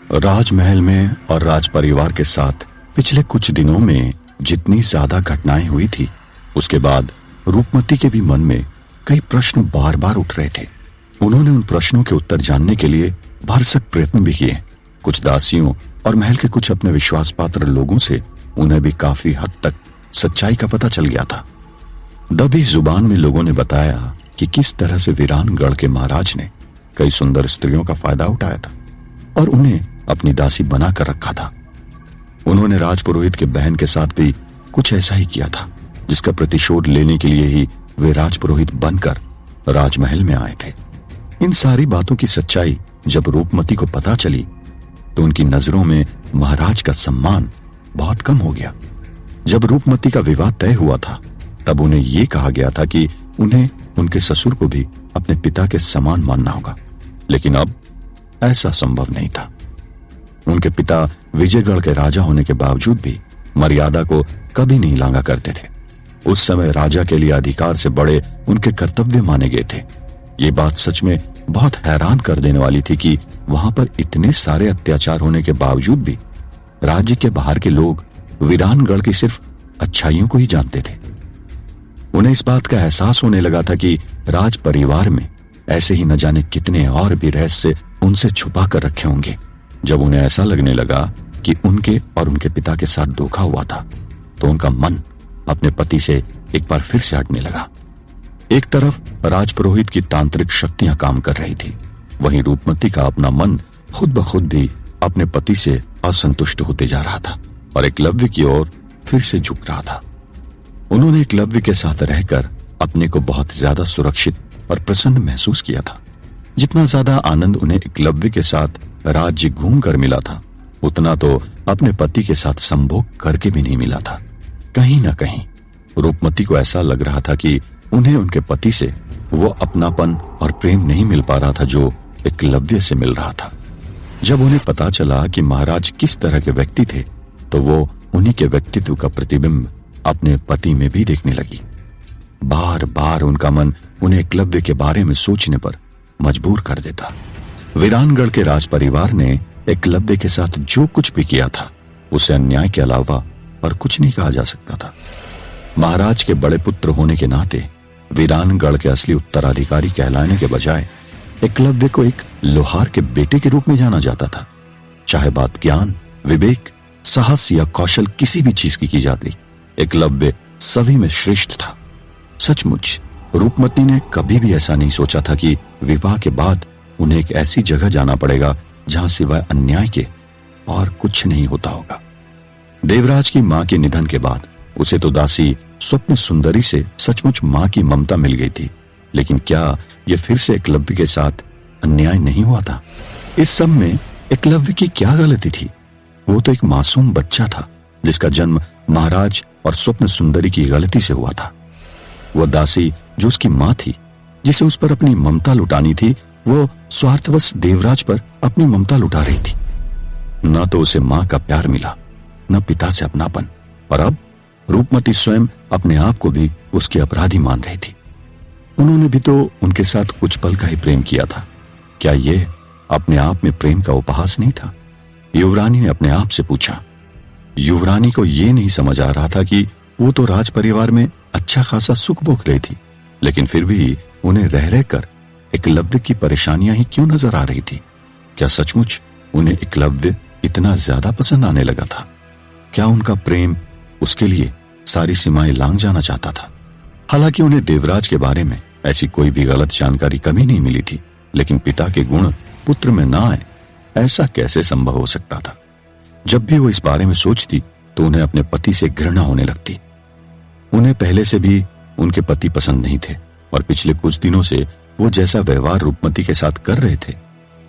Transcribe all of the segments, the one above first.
राजमहल में और राज परिवार के साथ पिछले कुछ दिनों में जितनी ज्यादा घटनाएं हुई थी, उसके बाद रूपमती के भी मन में कई प्रश्न बार बार उठ रहे थे। उन्होंने उन प्रश्नों के उत्तर जानने के लिए भरसक प्रयत्न भी किए। कुछ दासियों और महल के कुछ अपने विश्वास पात्र लोगों से उन्हें भी काफी हद तक सच्चाई का पता चल गया था। दबी जुबान में लोगों ने बताया कि किस तरह से वीरानगढ़ के महाराज ने कई सुंदर स्त्रियों का फायदा उठाया था और उन्हें अपनी दासी बना कर रखा था। उन्होंने राजपुरोहित के बहन के साथ भी कुछ ऐसा ही किया था, जिसका प्रतिशोध लेने के लिए ही वे राजपुरोहित बनकर राजमहल में आए थे। इन सारी बातों की सच्चाई जब रूपमती को पता चली तो उनकी नजरों में महाराज का सम्मान बहुत कम हो गया। जब रूपमती का विवाह तय हुआ था तब उन्हें यह कहा गया था कि उन्हें उनके ससुर को भी अपने पिता के समान मानना होगा, लेकिन अब ऐसा संभव नहीं था। उनके पिता विजयगढ़ के राजा होने के बावजूद भी मर्यादा को कभी नहीं लांघा करते थे। उस समय राजा के लिए अधिकार से बड़े उनके कर्तव्य माने गए थे। ये बात सच में बहुत हैरान कर देने वाली थी कि वहां पर इतने सारे अत्याचार होने के बावजूद भी राज्य के बाहर के लोग वीरानगढ़ की सिर्फ अच्छाइयों को ही जानते थे। उन्हें इस बात का एहसास होने लगा था कि राज परिवार में ऐसे ही न जाने कितने और भी रहस्य उनसे छुपा कर रखे होंगे। जब उन्हें ऐसा लगने लगा कि उनके और उनके पिता के साथ धोखा हुआ था तो उनका मन अपने पति से एक बार फिर से हटने लगा। एक तरफ राजपुरोहित की तांत्रिक शक्तियां काम कर रही थी, वहीं रूपमती का अपना मन खुद ब खुद भी अपने पति से असंतुष्ट होते जा रहा था और एकलव्य की ओर फिर से झुक रहा था। उन्होंने एकलव्य के साथ रहकर अपने को बहुत ज्यादा सुरक्षित और प्रसन्न महसूस किया था। जितना ज्यादा आनंद उन्हें एकलव्य के साथ राज्य घूम कर मिला था, उतना तो अपने पति के साथ संभोग करके भी नहीं मिला था। कहीं ना कहीं रूपमती को ऐसा लग रहा था कि उन्हें उनके पति से वो अपनापन और प्रेम नहीं मिल पा रहा था जो एकलव्य से मिल रहा था। जब उन्हें पता चला कि महाराज किस तरह के व्यक्ति थे तो वो उन्हीं के व्यक्तित्व का प्रतिबिंब अपने पति में भी देखने लगी। बार बार उनका मन उन्हें एकलव्य के बारे में सोचने पर मजबूर कर देता। वीरानगढ़ के राज परिवार ने एकलव्य के साथ जो कुछ भी किया था उसे अन्याय के अलावा और कुछ नहीं कहा जा सकता था। महाराज के बड़े पुत्र होने के नाते वीरानगढ़ के असली उत्तराधिकारी कहलाने के बजाय एकलव्य को एक लोहार के बेटे के रूप में जाना जाता था। चाहे बात ज्ञान, विवेक, साहस या कौशल किसी भी चीज की जाती, एकलव्य सभी में श्रेष्ठ था। सचमुच रूपमती ने कभी भी ऐसा नहीं सोचा था कि विवाह के बाद उन्हें एक ऐसी जगह जाना पड़ेगा जहां सिवाय अन्याय के और कुछ नहीं होता होगा। देवराज की मां के निधन के बाद उसे तो दासी स्वप्न सुंदरी से सचमुच मां की ममता मिल गई थी, लेकिन क्या यह फिर से एकलव्य के साथ अन्याय नहीं हुआ था? इस सब में एकलव्य की क्या गलती थी? वो तो एक मासूम बच्चा था जिसका जन्म महाराज और स्वप्न सुंदरी की गलती से हुआ था। वह दासी जो उसकी मां थी, जिसे उस पर अपनी ममता लुटानी थी, वो स्वार्थवश देवराज पर अपनी ममता लुटा रही थी। न तो उसे मां का प्यार मिला, न पिता से अपनापन, और अब रूपमती स्वयं अपने आप को भी उसके अपराधी मान रही थी। उन्होंने भी तो उनके साथ कुछ पल का ही प्रेम किया था। क्या यह अपने आप में प्रेम का उपहास नहीं था? युवरानी ने अपने आप से पूछा। युवरानी को यह नहीं समझ आ रहा था कि वो तो राज परिवार में अच्छा खासा सुख भोग रही थी, लेकिन फिर भी उन्हें रह रहकर एकलव्य की परेशानियां ही क्यों नजर आ रही थी? क्या सचमुच उन्हें एकलव्य इतना ज्यादा पसंद आने लगा था? क्या उनका प्रेम उसके लिए सारी सीमाएं लांघ जाना चाहता था? हालांकि उन्हें देवराज के बारे में ऐसी कोई भी गलत जानकारी कभी नहीं मिली थी, लेकिन पिता के गुण पुत्र में ना आए, ऐसा कैसे संभव हो सकता था? जब भी वो इस बारे में सोचती तो उन्हें अपने पति से घृणा होने लगती। उन्हें पहले से भी उनके पति पसंद नहीं थे और पिछले कुछ दिनों से वो जैसा व्यवहार रूपमती के साथ कर रहे थे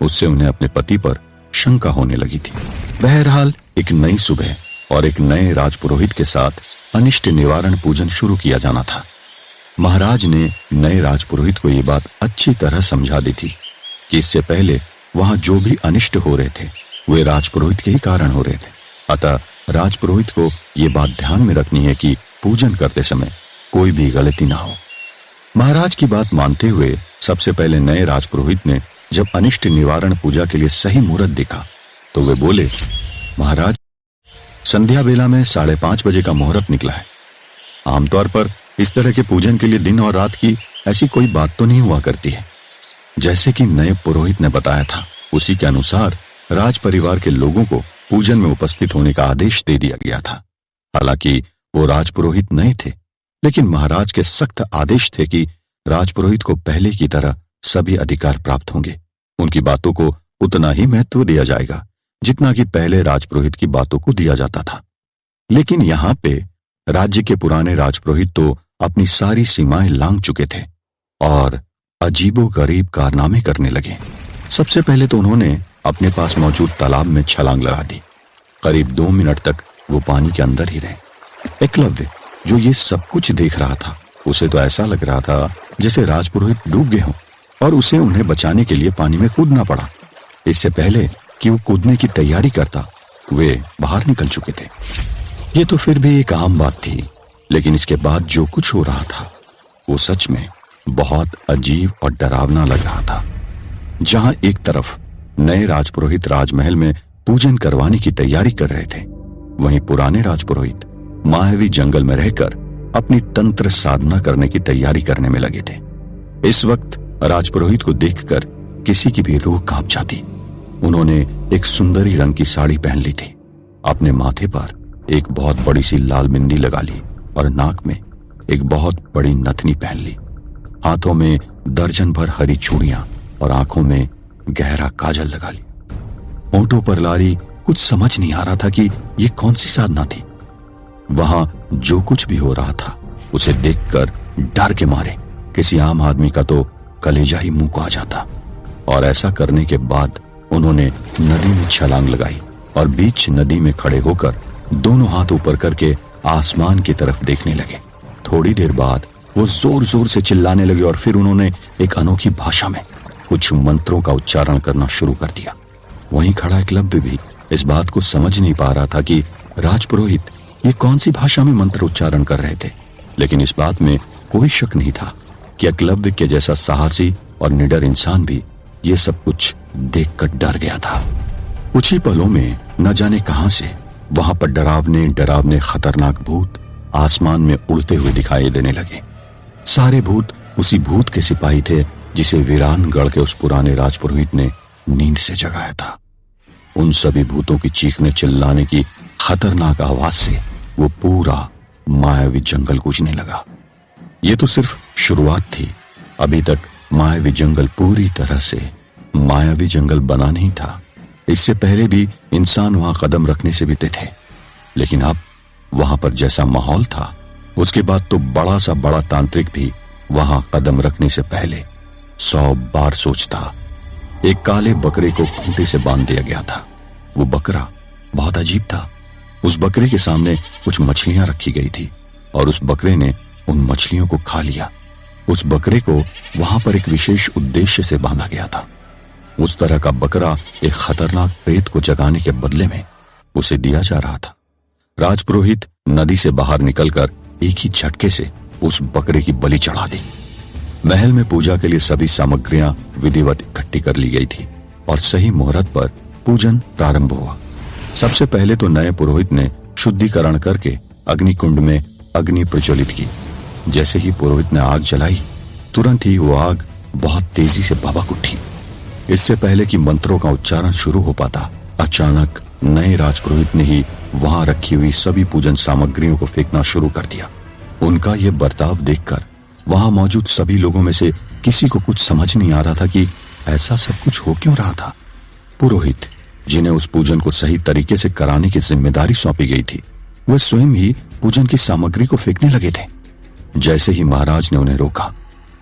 उससे उन्हें अपने पति पर शंका होने लगी थी। बहरहाल एक नई सुबह और एक नए राजपुरोहित के साथ अनिष्ट निवारण पूजन शुरू किया जाना था। महाराज ने नए राजपुरोहित को ये बात अच्छी तरह समझा दी थी कि इससे पहले वहां जो भी अनिष्ट हो रहे थे वे राजपुरोहित के ही कारण हो रहे थे। अतः राजपुरोहित को ये बात ध्यान में रखनी है कि पूजन करते समय कोई भी गलती ना हो। महाराज की बात मानते हुए सबसे पहले नए राजपुरोहित ने जब अनिष्ट निवारण पूजा के लिए सही मुहूर्त देखा तो वे बोले, महाराज, संध्या बेला में 5:30 बजे का मुहूर्त निकला है। आमतौर पर इस तरह के पूजन के लिए दिन और रात की ऐसी कोई बात तो नहीं हुआ करती है। जैसे कि नए पुरोहित ने बताया था, उसी के अनुसार राज परिवार के लोगों को पूजन में उपस्थित होने का आदेश दे दिया गया था। हालांकि वो राजपुरोहित नहीं थे, लेकिन महाराज के सख्त आदेश थे कि राजपुरोहित को पहले की तरह सभी अधिकार प्राप्त होंगे। उनकी बातों को उतना ही महत्व दिया जाएगा जितना कि पहले राजपुरोहित की बातों को दिया जाता था। लेकिन यहाँ पे राज्य के पुराने राजपुरोहित तो अपनी सारी सीमाएं लांघ चुके थे और अजीबोगरीब कारनामे करने लगे। सबसे पहले तो उन्होंने अपने पास मौजूद तालाब में छलांग लगा दी। करीब 2 मिनट तक वो पानी के अंदर ही रहे। एकलव्य, जो ये सब कुछ देख रहा था, उसे तो ऐसा लग रहा था जैसे राजपुरोहित डूब गए हों और उसे उन्हें बचाने के लिए पानी में कूदना पड़ा। इससे पहले कि वो कूदने की तैयारी करता, वे बाहर निकल चुके थे। ये तो फिर भी एक आम बात थी, लेकिन इसके बाद जो कुछ हो रहा था वो सच में बहुत अजीब और डरावना लग रहा था। जहां एक तरफ नए राजपुरोहित राजमहल में पूजन करवाने की तैयारी कर रहे थे, वहीं पुराने राजपुरोहित मायावी जंगल में रहकर अपनी तंत्र साधना करने की तैयारी करने में लगे थे। इस वक्त राजपुरोहित को देखकर किसी की भी रूह कांप जाती। उन्होंने एक सुंदरी रंग की साड़ी पहन ली थी, अपने माथे पर एक बहुत बड़ी सी लाल बिंदी लगा ली और नाक में एक बहुत बड़ी नथनी पहन ली। हाथों में दर्जन भर हरी चूड़ियां और आंखों में गहरा काजल लगा ली। होंठों पर लाली कुछ समझ नहीं आ रहा था कि ये कौन सी साधना थी। वहां जो कुछ भी हो रहा था उसे देखकर डर के मारे किसी आम आदमी का तो कलेजा ही मुंह को आ जाता। और ऐसा करने के बाद उन्होंने नदी में छलांग लगाई और बीच नदी में खड़े होकर दोनों हाथ ऊपर करके आसमान की तरफ देखने लगे। थोड़ी देर बाद वो जोर जोर से चिल्लाने लगे और फिर उन्होंने एक अनोखी भाषा में कुछ मंत्रों का उच्चारण करना शुरू कर दिया। वहीं खड़ा एकलव्य भी इस बात को समझ नहीं पा रहा था कि राजपुरोहित ये कौन सी भाषा में मंत्र उच्चारण कर रहे थे। लेकिन इस बात में कोई शक नहीं था कि एकलव्य के जैसा साहसी और निडर इंसान भी ये सब कुछ देखकर डर गया था। कुछ ही पलों में न जाने कहां से वहां पर डरावने डरावने खतरनाक भूत आसमान में उड़ते हुए दिखाई देने लगे। सारे भूत उसी भूत के सिपाही थे जिसे वीरानगढ़ के उस पुराने राजपुरोहित ने नींद से जगाया था। उन सभी भूतों की चीखने चिल्लाने की खतरनाक आवाज से वो पूरा मायावी जंगल गूंजने लगा। ये तो सिर्फ शुरुआत थी। अभी तक मायावी जंगल पूरी तरह से मायावी जंगल बना नहीं था। इससे पहले भी इंसान वहां कदम रखने से बीते थे, लेकिन अब वहां पर जैसा माहौल था, उसके बाद तो बड़ा सा बड़ा तांत्रिक भी वहां कदम रखने से पहले 100 बार सोचता। एक काले बकरे को खूंटे से बांध दिया गया था। वो बकरा बहुत अजीब था। उस बकरे के सामने कुछ मछलियां रखी गई थी और उस बकरे ने उन मछलियों को खा लिया। उस बकरे को वहां पर एक विशेष उद्देश्य से बांधा गया था। उस तरह का बकरा एक खतरनाक प्रेत को जगाने के बदले में उसे दिया जा रहा था। राजपुरोहित नदी से बाहर निकलकर एक ही झटके से उस बकरे की बलि चढ़ा दी। महल में पूजा के लिए सभी सामग्रियां विधिवत इकट्ठी कर ली गई थी और सही मुहूर्त पर पूजन प्रारंभ हुआ। सबसे पहले तो नए पुरोहित ने शुद्धिकरण करके अग्निकुंड में अग्नि प्रज्वलित की। जैसे ही पुरोहित ने आग जलाई, तुरंत ही वो आग बहुत तेजी से भभक उठी। इससे पहले कि मंत्रों का उच्चारण शुरू हो पाता, अचानक नए राजपुरोहित ने ही वहां रखी हुई सभी पूजन सामग्रियों को फेंकना शुरू कर दिया। उनका ये बर्ताव देखकर वहां मौजूद सभी लोगों में से किसी को कुछ समझ नहीं आ रहा था कि ऐसा सब कुछ हो क्यों रहा था। पुरोहित, जिन्हें उस पूजन को सही तरीके से कराने की जिम्मेदारी सौंपी गई थी, वे स्वयं ही पूजन की सामग्री को फेंकने लगे थे। जैसे ही महाराज ने उन्हें रोका,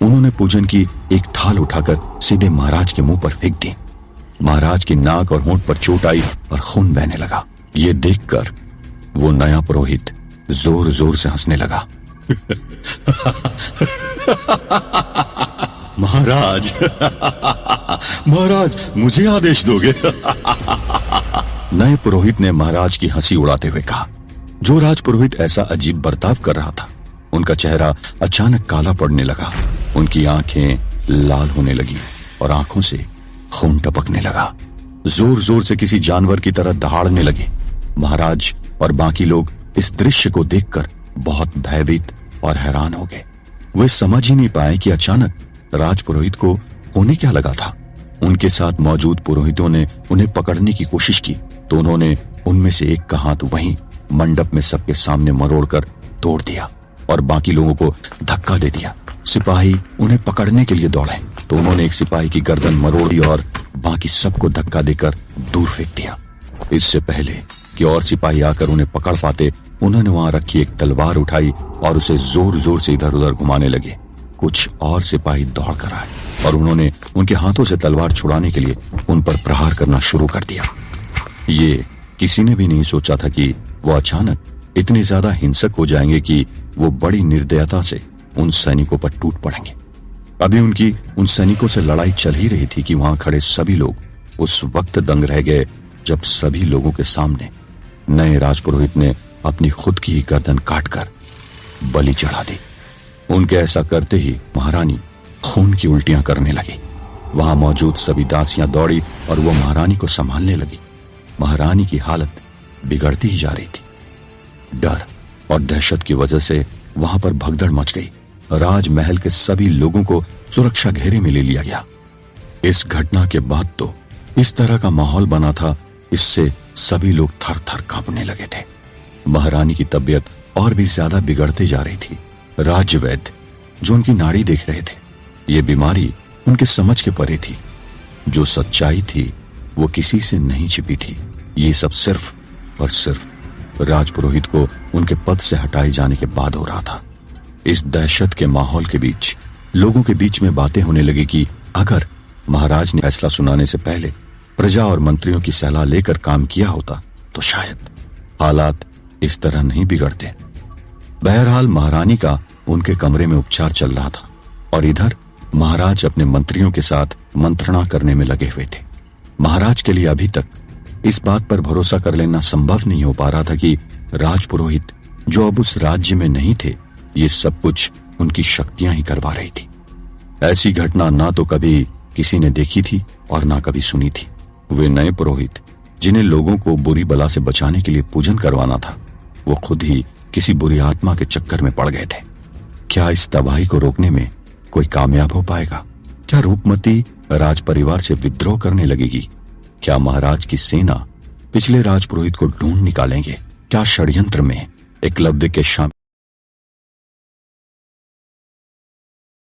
उन्होंने पूजन की एक थाल उठाकर सीधे महाराज के मुंह पर फेंक दी। महाराज की नाक और होंठ पर चोट आई और खून बहने लगा। ये देखकर वो नया पुरोहित जोर जोर से हंसने लगा। महाराज, महाराज, मुझे आदेश दोगे? नए पुरोहित ने महाराज की हंसी उड़ाते हुए कहा। जो राजपुरोहित ऐसा अजीब बर्ताव कर रहा था, उनका चेहरा अचानक काला पड़ने लगा। उनकी आंखें लाल होने लगी और आंखों से खून टपकने लगा। जोर जोर से किसी जानवर की तरह दहाड़ने लगे। महाराज और बाकी लोग इस दृश्य को देखकर बहुत भयभीत और हैरान हो गए। वे समझ ही नहीं पाए कि अचानक राजपुरोहित को होने क्या लगा था। उनके साथ मौजूद पुरोहितों ने उन्हें पकड़ने की कोशिश की तो उन्होंने उनमें से एक का हाथ वहीं मंडप में सबके सामने मरोड़कर तोड़ दिया और बाकी लोगों को धक्का दे दिया। सिपाही उन्हें पकड़ने के लिए दौड़े तो उन्होंने एक सिपाही की गर्दन मरोड़ी और बाकी सबको धक्का देकर दूर फेंक दिया। इससे पहले कि और सिपाही आकर उन्हें पकड़ पाते, उन्होंने वहां रखी एक तलवार उठाई और उसे जोर जोर से इधर उधर घुमाने लगे। कुछ और सिपाही दौड़ कर आए और उन्होंने उनके हाथों से तलवार छुड़ाने के लिए उन पर प्रहार करना शुरू कर दिया। ये किसी ने भी नहीं सोचा था कि वो अचानक इतने ज्यादा हिंसक हो जाएंगे कि वो बड़ी निर्दयता से उन सैनिकों पर टूट पड़ेंगे। अभी उनकी उन सैनिकों से लड़ाई चल ही रही थी कि वहां खड़े सभी लोग उस वक्त दंग रह गए जब सभी लोगों के सामने नए राजपुरोहित ने अपनी खुद की ही गर्दन काटकर बलि चढ़ा दी। उनके ऐसा करते ही महारानी खून की उल्टियां करने लगी। वहां मौजूद सभी दासियां दौड़ी और वो महारानी को संभालने लगी। महारानी की हालत बिगड़ती ही जा रही थी। डर और दहशत की वजह से वहां पर भगदड़ मच गई। राजमहल के सभी लोगों को सुरक्षा घेरे में ले लिया गया। इस घटना के बाद तो इस तरह का माहौल बना था, इससे सभी लोग थर थर कांपने लगे थे। महारानी की तबीयत और भी ज्यादा बिगड़ते जा रही थी। राज्यवैद्य जो उनकी नाड़ी देख रहे थे, ये बीमारी उनके समझ के परे थी। जो सच्चाई थी वो किसी से नहीं छिपी थी। ये सब सिर्फ और सिर्फ राजपुरोहित को उनके पद से हटाए जाने के बाद हो रहा था। इस दहशत के माहौल के बीच लोगों के बीच में बातें होने लगी कि अगर महाराज ने फैसला सुनाने से पहले प्रजा और मंत्रियों की सलाह लेकर काम किया होता तो शायद हालात इस तरह नहीं बिगड़ते। बहरहाल महारानी का उनके कमरे में उपचार चल रहा था और इधर महाराज अपने मंत्रियों के साथ मंत्रणा करने में लगे हुए थे। महाराज के लिए अभी तक इस बात पर भरोसा कर लेना संभव नहीं हो पा रहा था कि राजपुरोहित जो अब उस राज्य में नहीं थे, ये सब कुछ उनकी शक्तियां ही करवा रही थी। ऐसी घटना ना तो कभी किसी ने देखी थी और ना कभी सुनी थी। वे नए पुरोहित जिन्हें लोगों को बुरी बला से बचाने के लिए पूजन करवाना था, वो खुद ही किसी बुरी आत्मा के चक्कर में पड़ गए थे। क्या इस तबाही को रोकने में कोई कामयाब हो पाएगा? क्या रूपमती राज परिवार से विद्रोह करने लगेगी? क्या महाराज की सेना पिछले राजपुरोहित को ढूंढ निकालेंगे? क्या षड्यंत्र में एकलव्य के शामिल